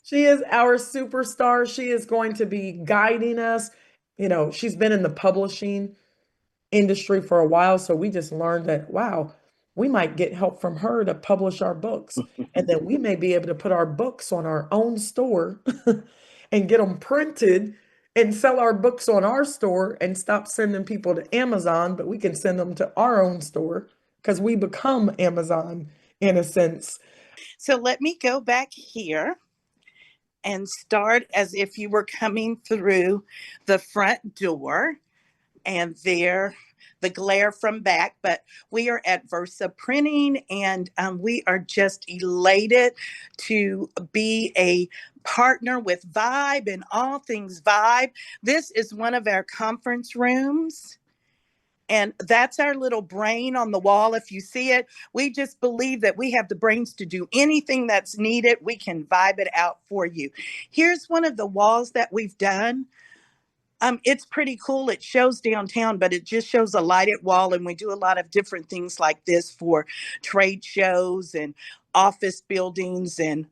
She is our superstar. She is going to be guiding us. She's been in the publishing industry for a while. So we just learned that, wow, we might get help from her to publish our books. And then we may be able to put our books on our own store and get them printed and sell our books on our store and stop sending people to Amazon, but we can send them to our own store because we become Amazon in a sense. So let me go back here and start as if you were coming through the front door, and there the glare from back, but we are at Versa Printing, and we are just elated to be a partner with VYB and all things VYB. This is one of our conference rooms, and that's our little brain on the wall. If you see it, we just believe that we have the brains to do anything that's needed. We can vibe it out for you. Here's one of the walls that we've done. It's pretty cool. It shows downtown, but it just shows a lighted wall. And we do a lot of different things like this for trade shows and office buildings and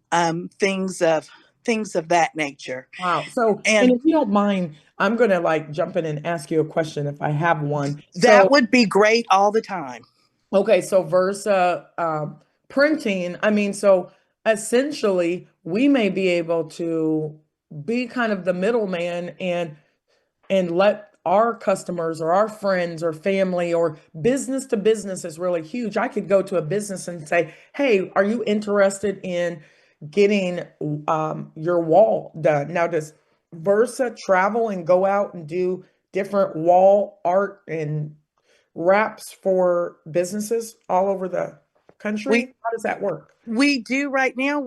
things of that nature. Wow. So, and And if you don't mind, I'm going to like jump in and ask you a question if I have one. that So, would be great all the time. okay, so Versa printing, I mean, so essentially we may be able to be kind of the middleman and let our customers or our friends or family or business to business is really huge. I could go to a business and say, "Hey, are you interested in getting your wall done?" Now, does Versa travel and go out and do different wall art and wraps for businesses all over the country? We How does that work? we do right now.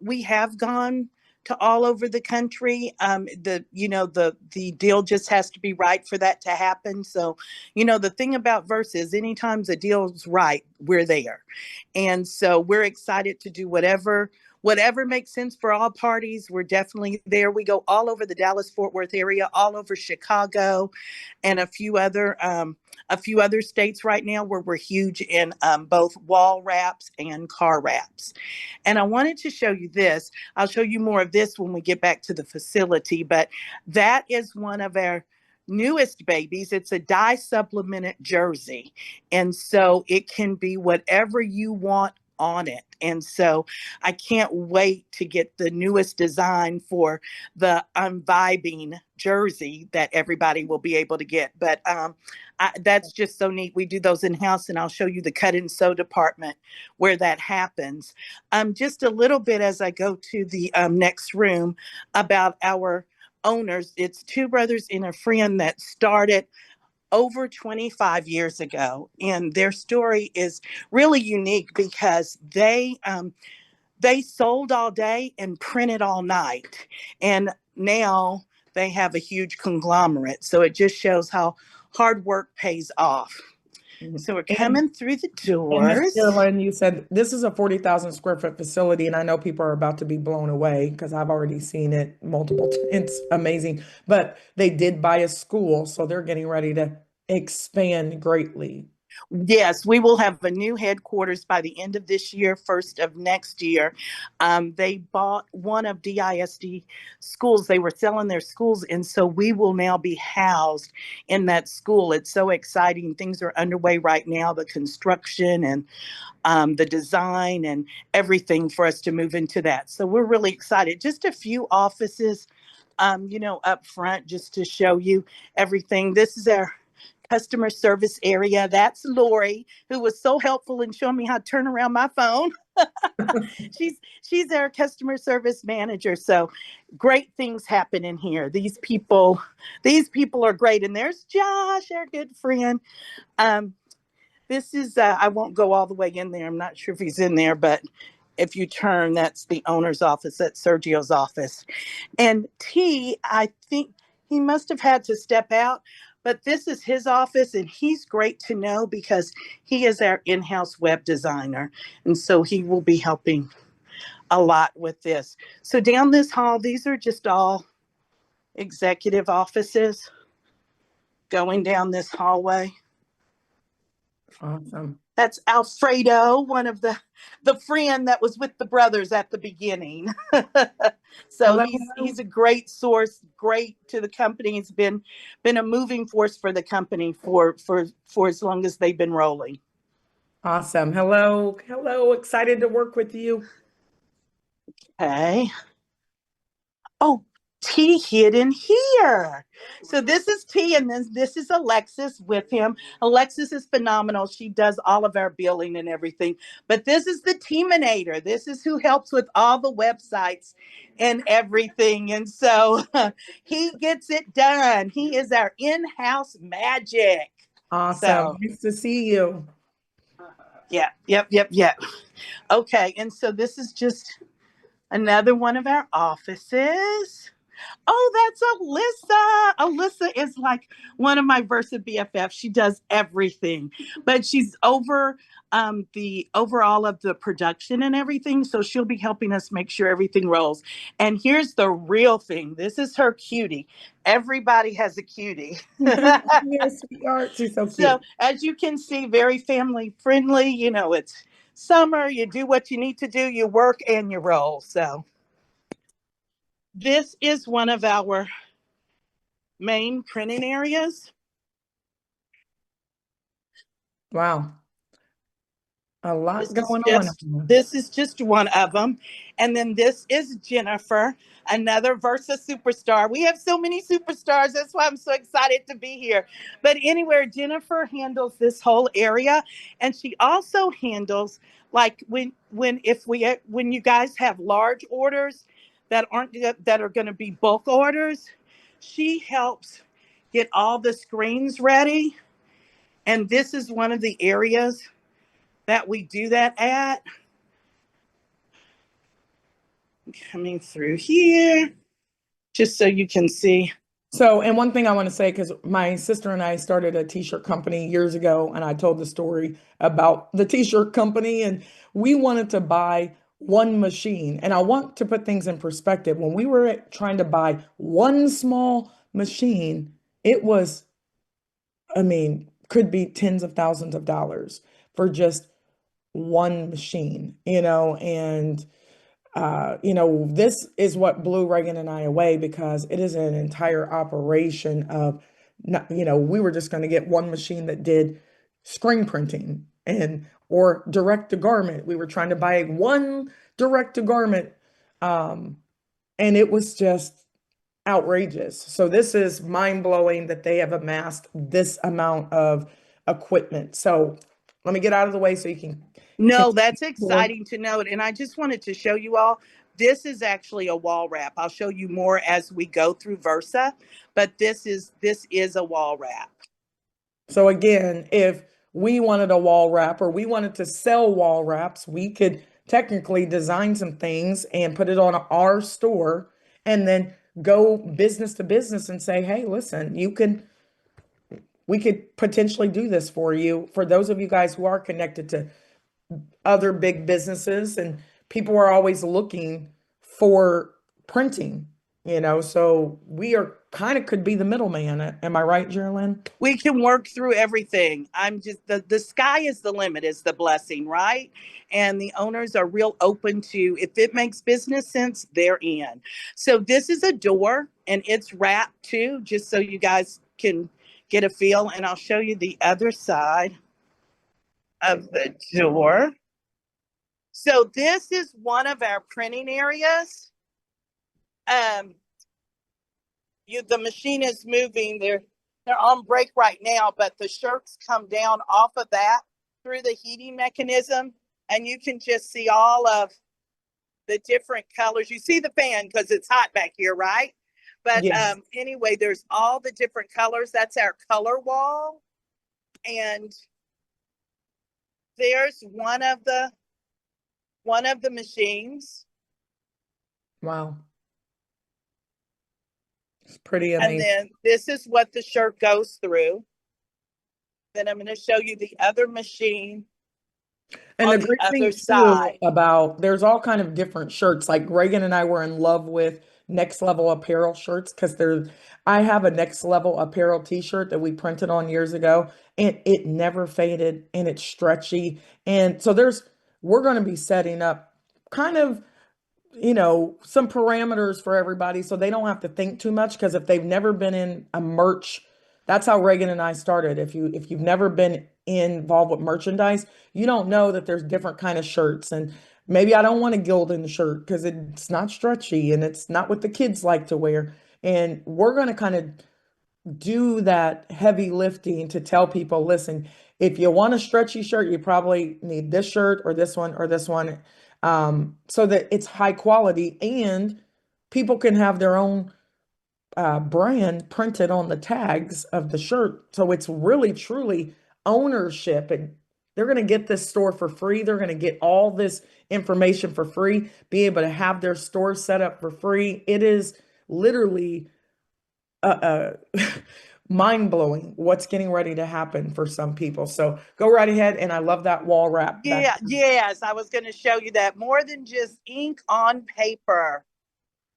We have gone to all over the country. The deal just has to be right for that to happen. So, the thing about Versa is anytime the deal's right, we're there. And so we're excited to do whatever makes sense for all parties. We're definitely there. We go all over the Dallas Fort Worth area, all over Chicago, and a few other states right now where we're huge in both wall wraps and car wraps. And I wanted to show you this. I'll show you more of this when we get back to the facility, but that is one of our newest babies. It's a dye supplemented jersey. And so it can be whatever you want on it. And so I can't wait to get the newest design for the vibing jersey that everybody will be able to get. But that's just so neat. We do those in house, and I'll show you the cut and sew department where that happens. Just a little bit as I go to the next room about our owners. It's two brothers and a friend that started over 25 years ago, and their story is really unique because they sold all day and printed all night, and now they have a huge conglomerate. So it just shows how hard work pays off. Mhm. So we're And coming through the and Miss doors. Carolyn, you said this is a 40,000 square foot facility, and I know people are about to be blown away because I've already seen it multiple times. It's amazing. But they did buy a school, so they're getting ready to expand greatly. Yes, we will have a new headquarters by the end of this year, first of next year. They bought one of DISD schools. They were selling their schools, and so we will now be housed in that school. It's so exciting. Things are underway right now, the construction and the design and everything for us to move into that. So we're really excited. Just a few offices, up front just to show you everything. This is our customer service area. That's Lori, who was so helpful in showing me how to turn around my phone. She's our customer service manager. So great things happen in here. These people are great. And there's Josh, our good friend. Um, this is I won't go all the way in there. I'm not sure if he's in there, but if you turn, that's the owner's office. That's Sergio's office. And T, I think he must have had to step out, but this is his office, and he's great to know because he is our in house web designer. And so he will be helping a lot with this. So, down this hall, these are just all executive offices going down this hallway. Awesome. That's Alfredo, one of the friend that was with the brothers at the beginning. So Hello, he's hello. a great source, great to the company. He's been a moving force for the company for as long as they've been rolling. Awesome. Hello, hello. Excited to work with you. Okay. Oh, T hidden here. So this is T, and then this is Alexis with him. Alexis is phenomenal. She does all of our billing and everything. But this is the Teaminator. This is who helps with all the websites and everything. And so he gets it done. He is our in-house magic. Awesome. So Nice to see you. yeah, yep. Okay, and so this is just another one of our offices. Oh, that's Alyssa. Alyssa is like one of my Versa BFFs. She does everything, but she's over the overall of the production and everything. So she'll be helping us make sure everything rolls. And here's the real thing. This is her cutie. Everybody has a cutie. Yes, sweetheart. She's so So cute. as you can see, very family friendly. You know, it's summer. You do what you need to do. You work and you roll. So this is one of our main printing areas. Wow. A lot This is going on. just this is just one of them. And then this is Jennifer, another Versa superstar. We have so many superstars. That's why I'm so excited to be here. But anywhere, Jennifer handles this whole area. And she also handles like when you guys have large orders that are going to be bulk orders, she helps get all the screens ready. And this is one of the areas that we do that at. Coming through here, just so you can see. So, and one thing I want to say, because my sister and I started a t-shirt company years ago, and I told the story about the t-shirt company, and we wanted to buy one machine. And I want to put things in perspective. When we were trying to buy one small machine, it was, I mean, could be tens of thousands of dollars for just one machine, and this is what blew Reagan and I away because it is an entire operation of, not, we were just going to get one machine that did screen printing and or direct to garment. We were trying to buy one direct to garment, um, and it was just outrageous. So this is mind blowing that they have amassed this amount of equipment. So let me get out of the way so you can No, continue that's to work. exciting to note. And I just wanted to show you all this is actually a wall wrap. I'll show you more as we go through Versa, but this is a wall wrap. So again, if we wanted a wall wrap or we wanted to sell wall wraps, we could technically design some things and put it on our store and then go business to business and say, hey, listen, we could potentially do this for you. For those of you guys who are connected to other big businesses and people are always looking for printing, so we are kind of could be the middleman. Am I right, Geraldine? We can work through everything. I'm just the sky is the limit, is the blessing, right? And the owners are real open to if it makes business sense, they're in. So this is a door and it's wrapped too, just so you guys can get a feel. And I'll show you the other side of the door. So this is one of our printing areas. Um, the machine is moving. They're on break right now, but the shirts come down off of that through the heating mechanism, and you can just see all of the different colors. You see the fan because it's hot back here, right? But Yes. anyway, there's all the different colors. That's our color wall, and there's one of the machines. Wow. It's pretty And amazing. then this is what the shirt goes through. Then I'm going to show you the other machine And the on the great other thing too side. about there's all kind of different shirts. Like Reagan and I were in love with Next Level Apparel shirts because I have a Next Level Apparel t-shirt that we printed on years ago and it never faded and it's stretchy. And so we're going to be setting up kind of some parameters for everybody so they don't have to think too much. Because if they've never been in a merch, that's how Reagan and I started. If you've never been involved with merchandise, you don't know that there's different kind of shirts. And maybe I don't want a Gildan shirt because it's not stretchy and it's not what the kids like to wear. And we're going to kind of do that heavy lifting to tell people, listen, if you want a stretchy shirt, you probably need this shirt or this one, so that it's high quality and people can have their own brand printed on the tags of the shirt. So it's really, truly ownership. And they're going to get this store for free. They're going to get all this information for free, be able to have their store set up for free. It is literally mind blowing what's getting ready to happen for some people. So go right ahead. And I love that wall wrap. That Yeah, yes, I was going to show you that. More than just ink on paper.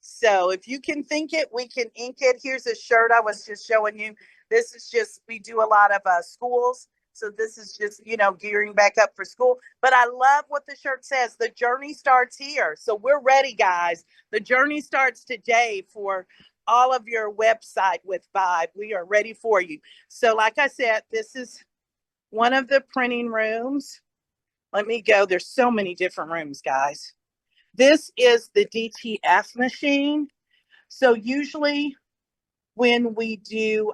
So if you can think it, we can ink it. Here's a shirt I was just showing you. This is just, we do a lot of schools. So this is just, gearing back up for school. But I love what the shirt says. The journey starts here. So we're ready, guys. The journey starts today for all of your website with VYB. We are ready for you. So like I said, this is one of the printing rooms. Let me go. There's so many different rooms, guys. This is the DTF machine. So usually when we do,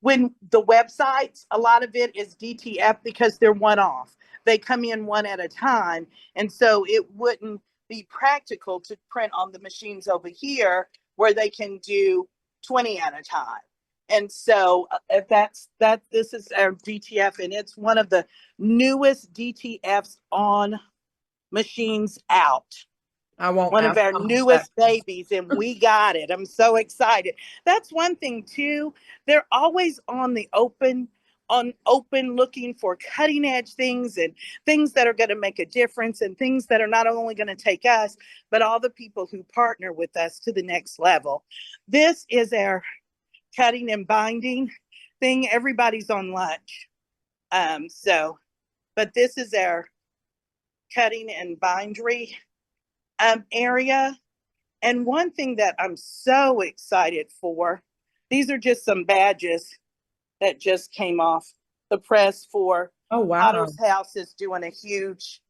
when the websites, a lot of it is DTF because they're one off. They come in one at a time. And so it wouldn't be practical to print on the machines over here where they can do 20 at a time. And so if this is our DTF, and it's one of the newest DTFs on machines out. I won't One of ask our how much that newest babies, and we got it. I'm so excited. That's one thing too. They're always on open looking for cutting edge things and things that are going to make a difference and things that are not only going to take us, but all the people who partner with us to the next level. This is our cutting and binding thing. Everybody's on lunch. But this is our cutting and bindery area. And one thing that I'm so excited for, these are just some badges that just came off the press for Oh, wow. Otter's House is doing a huge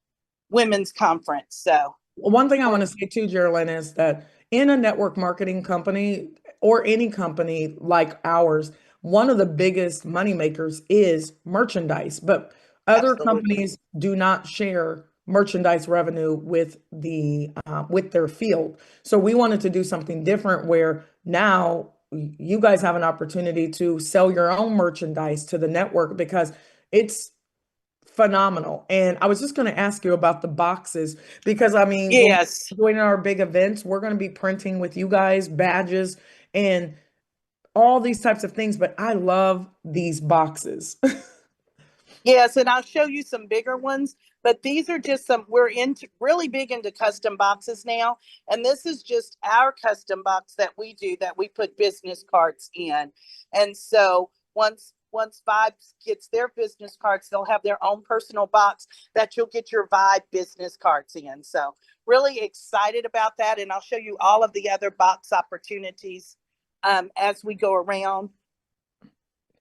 women's conference. So One thing I want to say too, Geraldine, is that in a network marketing company or any company like ours, one of the biggest money makers is merchandise. But other absolutely. companies do not share merchandise revenue with their field. So we wanted to do something different where now you guys have an opportunity to sell your own merchandise to the network because it's phenomenal. And I was just going to ask you about the boxes because I mean, when Yes. we're doing our big events, we're going to be printing with you guys badges and all these types of things, but I love these boxes. Yes, and I'll show you some bigger ones, but these are just some, we're into really big into custom boxes now. And this is just our custom box that we do that we put business cards in. And so once Vibes gets their business cards, they'll have their own personal box that you'll get your Vibe business cards in. So really excited about that. And I'll show you all of the other box opportunities as we go around.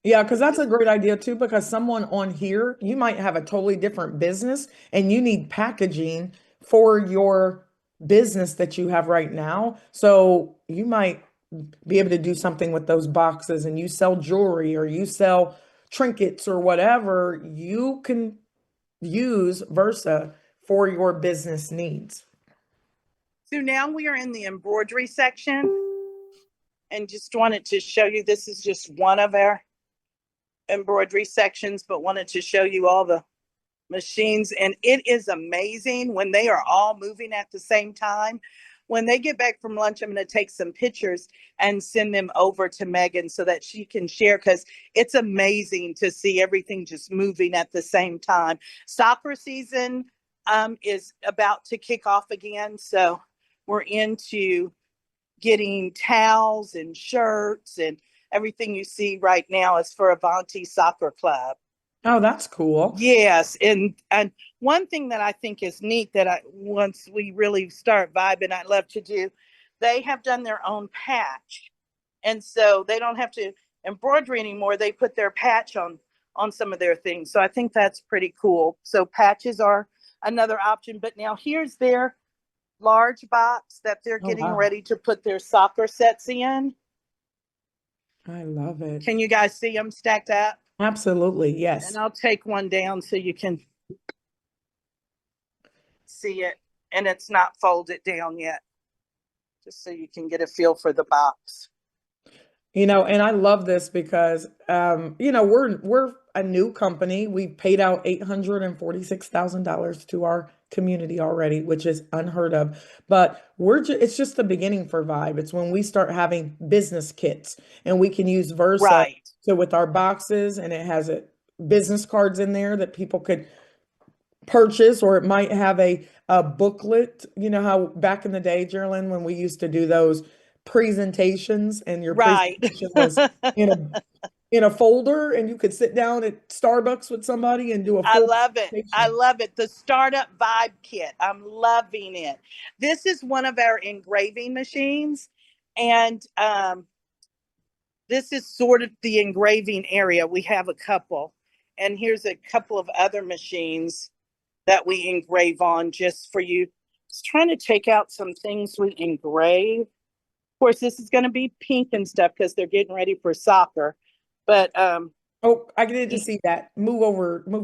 Yeah, because that's a great idea too. Because someone on here, you might have a totally different business and you need packaging for your business that you have right now. So you might be able to do something with those boxes and you sell jewelry or you sell trinkets or whatever, you can use Versa for your business needs. So now we are in the embroidery section and just wanted to show you, this is just one of our embroidery sections, but wanted to show you all the machines. And it is amazing when they are all moving at the same time. When they get back from lunch, I'm going to take some pictures and send them over to Megan so that she can share, because it's amazing to see everything just moving at the same time. Soccer season is about to kick off again. So we're into getting towels and shirts, and everything you see right now is for Avanti Soccer Club. Oh, that's cool. Yes, and one thing that I think is neat that I once we really start vibing, I'd love to do. They have done their own patch, and so they don't have to embroidery anymore. They put their patch on some of their things. So I think that's pretty cool. So patches are another option. But now here's their large box that they're Oh, getting wow. ready to put their soccer sets in. I love it. Can you guys see them stacked up? Absolutely. And Yes. I'll take one down so you can see it. And it's not folded down yet, just so you can get a feel for the box. And I love this because we're a new company. We paid out $846,000 to our community already, which is unheard of. But it's just the beginning for Vibe. It's when we start having business kits and we can use Versa. Right, So with our boxes, and it has business cards in there that people could purchase, or it might have a booklet. You know how back in the day, Geraldine, when we used to do those presentations and your right. presentation was in a folder and you could sit down at Starbucks with somebody and do a I full love it. I presentation. love it. The startup vibe kit. I'm loving it. This is one of our engraving machines. And this is sort of the engraving area. We have a couple. And here's a couple of other machines that we engrave on just for you. I was trying to take out some things we engrave. Of course, this is going to be pink and stuff because they're getting ready for soccer. But Oh, I needed to see that. Move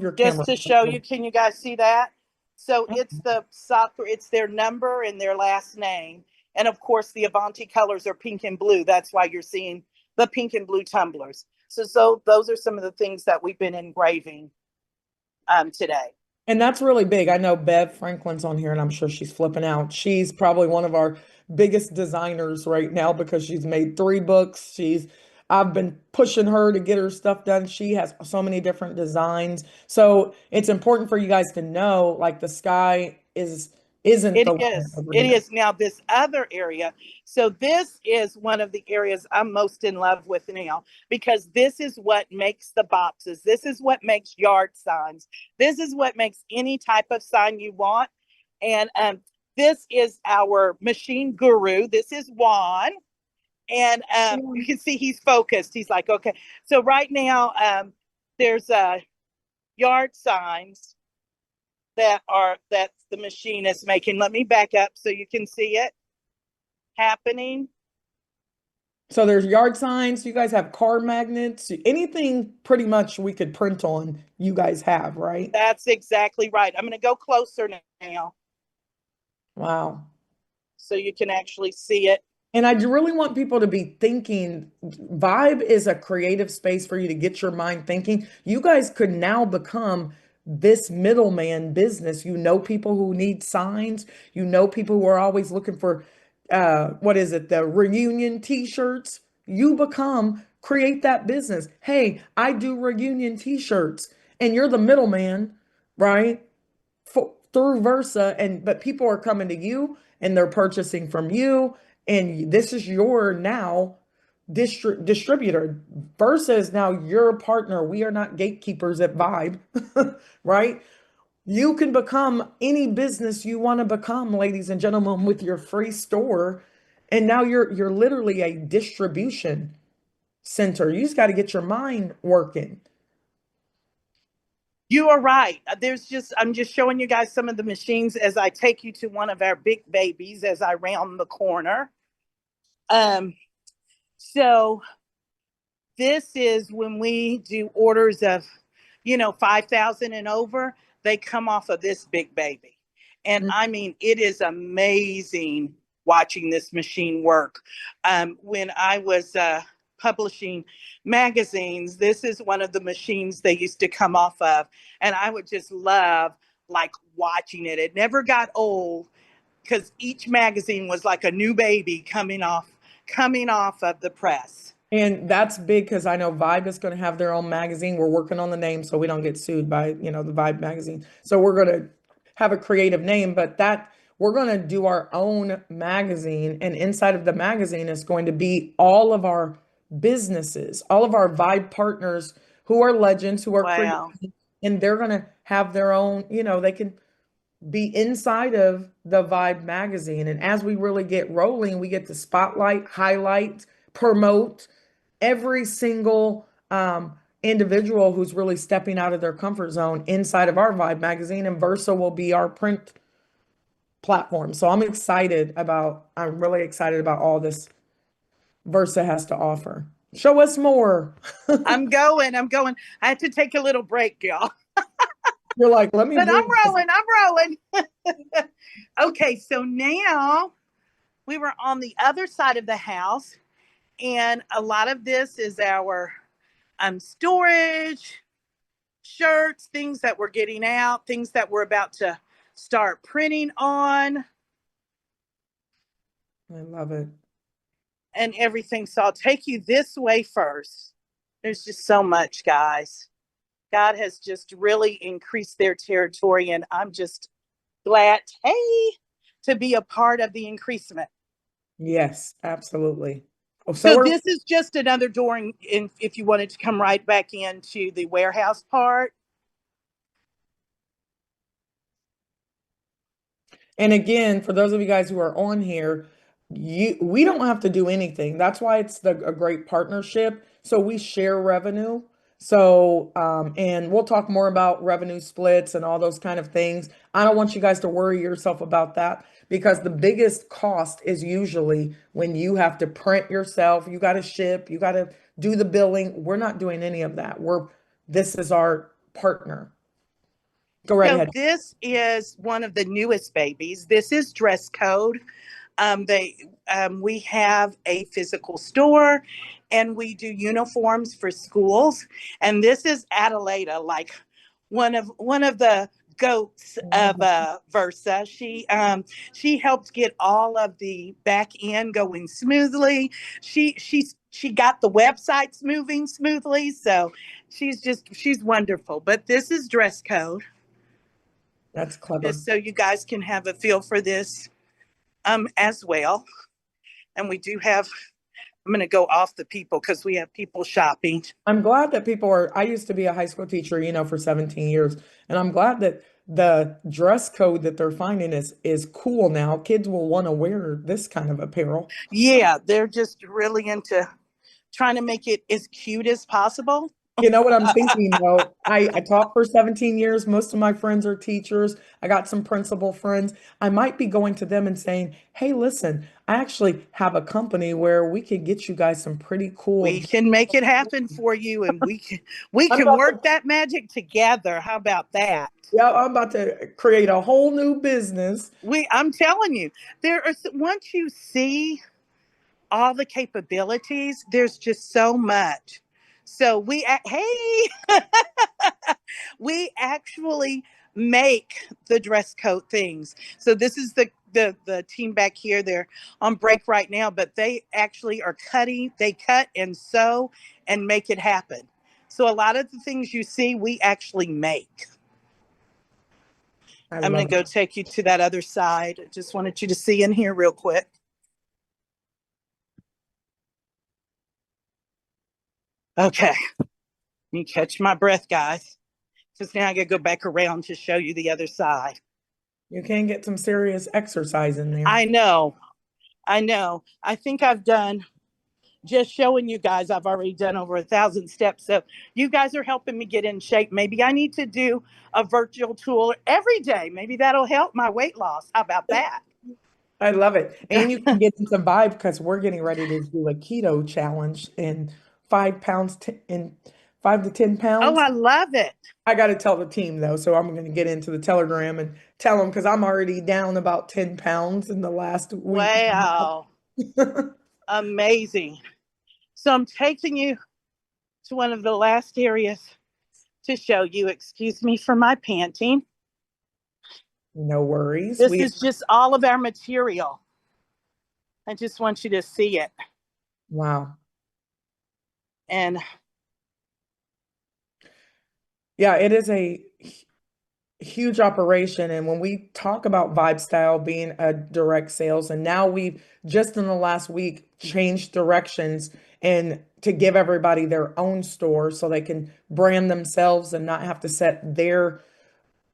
your just camera. to show you, can you guys see that? So it's Oh. the soccer, it's their number and their last name. And of course, the Avanti colors are pink and blue. That's why you're seeing the pink and blue tumblers. So those are some of the things that we've been engraving today. And that's really big. I know Bev Franklin's on here and I'm sure she's flipping out. She's probably one of our biggest designers right now because she's made 3 books. I've been pushing her to get her stuff done. She has so many different designs. So it's important for you guys to know, like, the sky isn't It the limit is. over It here. is. Now, this other area. So, this is one of the areas I'm most in love with now because this is what makes the boxes. This is what makes yard signs. This is what makes any type of sign you want. And this is our machine guru. This is Juan. And you can see he's focused. He's like, okay. So, right now, there's yard signs that the machine is making. Let me back up so you can see it happening. So there's yard signs. You guys have car magnets. Anything pretty much we could print on, you guys have, right? That's exactly right. I'm going to go closer now Wow. so you can actually see it. And I really want people to be thinking. Vibe is a creative space for you to get your mind thinking. You guys could now become this middleman business. You know people who need signs. You know people who are always looking for what is it, the reunion t-shirts. You create that business. Hey, I do reunion t-shirts and you're the middleman, right? Through Versa, and but people are coming to you and they're purchasing from you, and this is your now distributor. Versa is now your partner. We are not gatekeepers at Vibe, right? You can become any business you want to become, ladies and gentlemen, with your free store. And now you're literally a distribution center. You just got to get your mind working. You are right. I'm just showing you guys some of the machines as I take you to one of our big babies as I round the corner. Um, so this is when we do orders of 5,000 and over, they come off of this big baby. And I mean, it is amazing watching this machine work. When I was publishing magazines, this is one of the machines they used to come off of. And I would just love like watching it. It never got old because each magazine was like a new baby coming off of the press. And that's big because I know Vibe is going to have their own magazine. We're working on the name so we don't get sued by, the Vibe magazine. So we're going to have a creative name, but that we're going to do our own magazine. And inside of the magazine is going to be all of our businesses, all of our Vibe partners who are legends, who are creative, Wow. and they're going to have their own, they can be inside of the Vibe magazine. And as we really get rolling, we get to spotlight, highlight, promote every single individual who's really stepping out of their comfort zone inside of our Vibe magazine, and Versa will be our print platform. So I'm really excited about all this Versa has to offer. Show us more. I'm going. I had to take a little break, y'all. You're like, let me But breathe this. I'm rolling. Okay, so now we were on the other side of the house, and a lot of this is our storage, shirts, things that we're getting out, things that we're about to start printing on, I love it. and everything. So I'll take you this way first. There's just so much, guys. God has just really increased their territory, and I'm just glad, hey, to be a part of the increasement. Yes, absolutely. Oh, So so are this is just another door if you wanted to come right back into the warehouse part. And again, for those of you guys who are on here, we don't have to do anything. That's why it's a great partnership. So we share revenue. So and we'll talk more about revenue splits and all those kind of things. I don't want you guys to worry yourself about that because the biggest cost is usually when you have to print yourself, you got to ship, you got to do the billing. We're not doing any of that. This is our partner. Go right So ahead. this is one of the newest babies. This is dress code. We have a physical store, and we do uniforms for schools. And this is Adelaida, like one of the goats of Versa. She helped get all of the back end going smoothly. She got the websites moving smoothly. So she's wonderful. But this is dress code, That's clever. just so you guys can have a feel for this as well. And we do have, I'm going to go off the people because we have people shopping. I'm glad that I used to be a high school teacher, for 17 years, and I'm glad that the dress code that they're finding is cool now. Kids will want to wear this kind of apparel. Yeah, they're just really into trying to make it as cute as possible. You know what I'm thinking though? I taught for 17 years. Most of my friends are teachers. I got some principal friends. I might be going to them and saying, hey, listen, I actually have a company where we could get you guys some pretty cool. We can make it happen for you, and we I'm can about work to, that magic together. How about that? yeah, I'm about to create a whole new business. I'm telling you, once you see all the capabilities, there's just so much. So hey, we actually make the dress code things. So this is the team back here. They're on break right now, but they actually are cutting. They cut and sew and make it happen. So a lot of the things you see, we actually make. I I'm going love to go it. take you to that other side. I just wanted you to see in here real quick. Okay, you catch my breath, guys. Because now I got to go back around to show you the other side. You can get some serious exercise in there. I know. I know. I think I've done, just showing you guys, I've already done over 1,000 steps. So you guys are helping me get in shape. Maybe I need to do a virtual tour every day. Maybe that'll help my weight loss. How about that? I love it. And you can get into vibe because we're getting ready to do a keto challenge in 5 pounds in 5 to 10 pounds. I love it. I got to tell the team though, so I'm going to get into the Telegram and tell them because I'm already down about 10 pounds in the last week. Wow. Amazing. So I'm taking you to one of the last areas to show you. Excuse me for my panting. No worries. This is just all of our material. I just want you to see it. Wow. And Yeah, it is a huge operation. And when we talk about Vibe Style being a direct sales, and now we've just in the last week changed directions and to give everybody their own store so they can brand themselves and not have to set their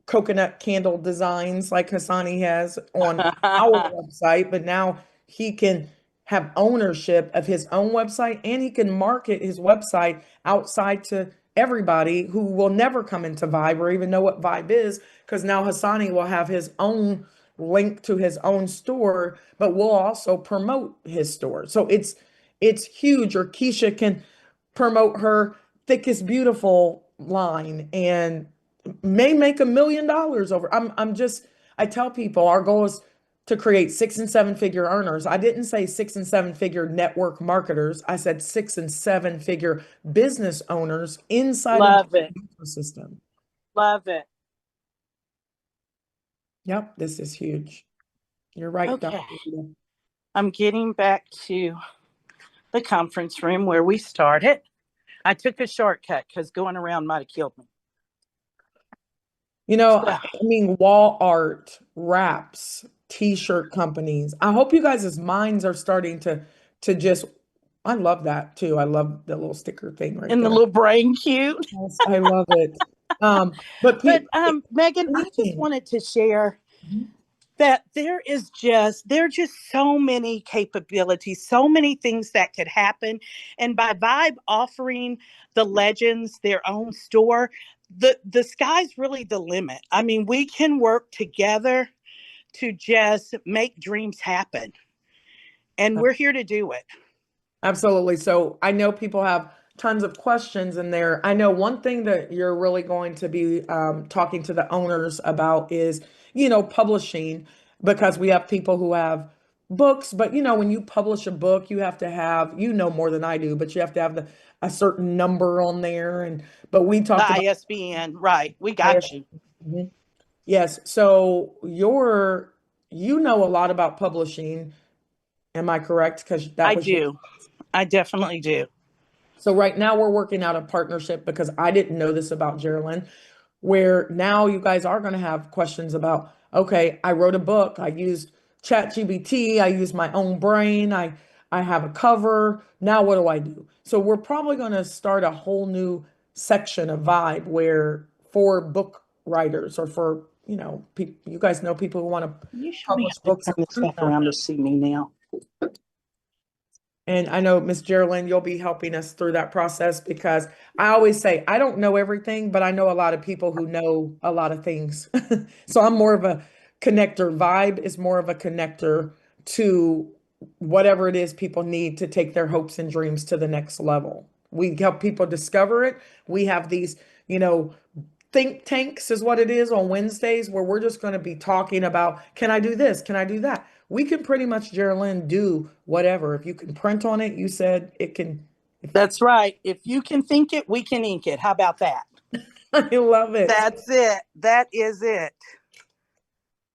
coconut candle designs like Hassani has on our website, but now he can have ownership of his own website and he can market his website outside to everybody who will never come into Vibe or even know what Vibe is, because now Hassani will have his own link to his own store, but we'll also promote his store. So it's huge. Or Keisha can promote her Thick is Beautiful line and may make $1 million over. I tell people our goal is to create 6 and 7 figure earners. I didn't say 6 and 7 figure network marketers. I said 6 and 7 figure business owners inside of Love it. the ecosystem. Love it. Yep, this is huge. You're right, Dr. Okay. Rita. I'm getting back to the conference room where we started. I took a shortcut because going around might have killed me. You know, So, I mean, wall art, wraps, t-shirt companies. I hope you guys' minds are starting to just, I love that too. I love the little sticker thing right and the there. little brain cute. Yes, I love it. But But people, Megan, I just anything. wanted to share that there are just so many capabilities, so many things that could happen. And by Vibe offering the legends their own store, the sky's really the limit. I mean, we can work together to just make dreams happen. And we're here to do it. Absolutely. So I know people have tons of questions in there. I know one thing that you're really going to be talking to the owners about is, publishing, because we have people who have books, but when you publish a book, you have to have, more than I do, but you have to have a certain number on there. But we The talked about ISBN, right? We got IS. you. Mhm. Yes. So you know a lot about publishing. Am I correct? Because that I was your. do. I definitely do. So right now we're working out a partnership because I didn't know this about Geraldine, where now you guys are going to have questions about, okay, I wrote a book, I used ChatGPT, I used my own brain, I have a cover. Now what do I do? So we're probably going to start a whole new section of Vibe where for book writers or for, people, you guys know people who want to You show me publish how to books turn and this print back them. around to see me now. And I know, Miss Geraldine, you'll be helping us through that process because I always say I don't know everything, but I know a lot of people who know a lot of things. So I'm more of a connector. Vibe is more of a connector to whatever it is people need to take their hopes and dreams to the next level. We help people discover it. We have these, think tanks is what it is on Wednesdays where we're just going to be talking about, can I do this? Can I do that? We can pretty much, Geraldine, do whatever. If you can print on it, you said it can. That's right. If you can think it, we can ink it. How about that? I love it. That's it. That is it.